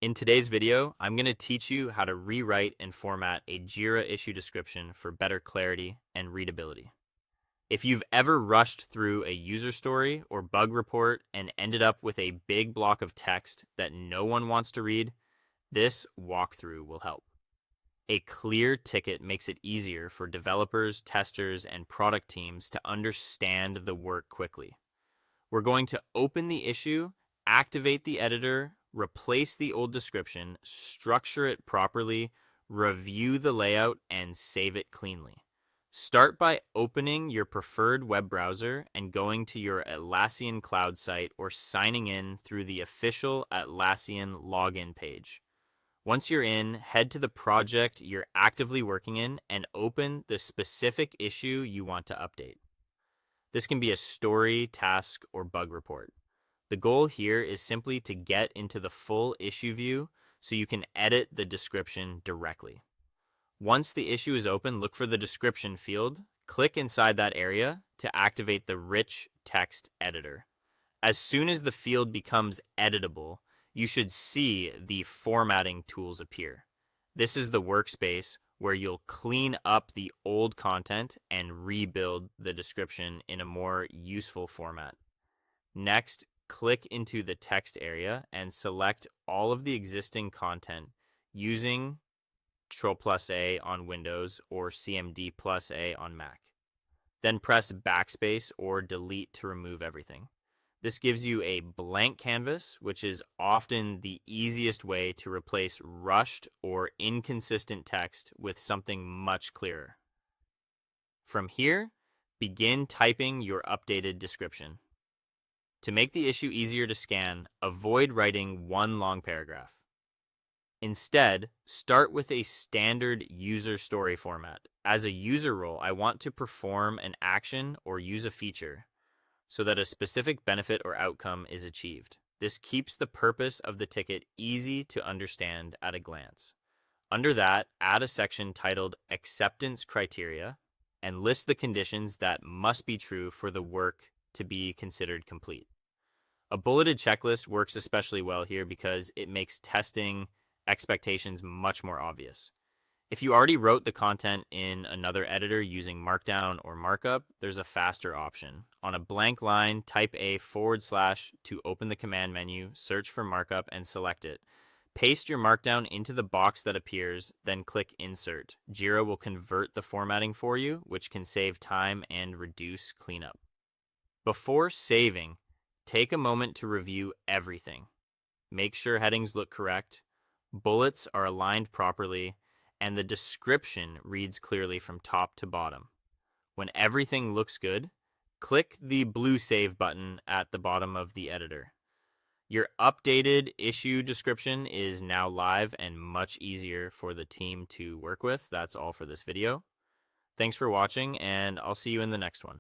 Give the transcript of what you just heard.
In today's video, I'm going to teach you how to rewrite and format a Jira issue description for better clarity and readability. If you've ever rushed through a user story or bug report and ended up with a big block of text that no one wants to read, this walkthrough will help. A clear ticket makes it easier for developers, testers, and product teams to understand the work quickly. We're going to open the issue, activate the editor, replace the old description, structure it properly, review the layout, and save it cleanly. Start by opening your preferred web browser and going to your Atlassian cloud site or signing in through the official Atlassian login page. Once you're in, head to the project you're actively working in and open the specific issue you want to update. This can be a story, task, or bug report. The goal here is simply to get into the full issue view so you can edit the description directly. Once the issue is open, look for the description field. Click inside that area to activate the rich text editor. As soon as the field becomes editable, you should see the formatting tools appear. This is the workspace where you'll clean up the old content and rebuild the description in a more useful format. Next, click into the text area and select all of the existing content using Ctrl+A on Windows or CMD+A on Mac. Then press backspace or delete to remove everything. This gives you a blank canvas, which is often the easiest way to replace rushed or inconsistent text with something much clearer. From here, begin typing your updated description. To make the issue easier to scan, avoid writing one long paragraph. Instead, start with a standard user story format. As a user role, I want to perform an action or use a feature so that a specific benefit or outcome is achieved. This keeps the purpose of the ticket easy to understand at a glance. Under that, add a section titled Acceptance Criteria and list the conditions that must be true for the work to be considered complete. A bulleted checklist works especially well here because it makes testing expectations much more obvious. If you already wrote the content in another editor using Markdown or Markup, there's a faster option. On a blank line, type a / to open the command menu, search for Markup, and select it. Paste your Markdown into the box that appears, then click Insert. Jira will convert the formatting for you, which can save time and reduce cleanup. Before saving, take a moment to review everything. Make sure headings look correct, bullets are aligned properly, and the description reads clearly from top to bottom. When everything looks good, click the blue Save button at the bottom of the editor. Your updated issue description is now live and much easier for the team to work with. That's all for this video. Thanks for watching, and I'll see you in the next one.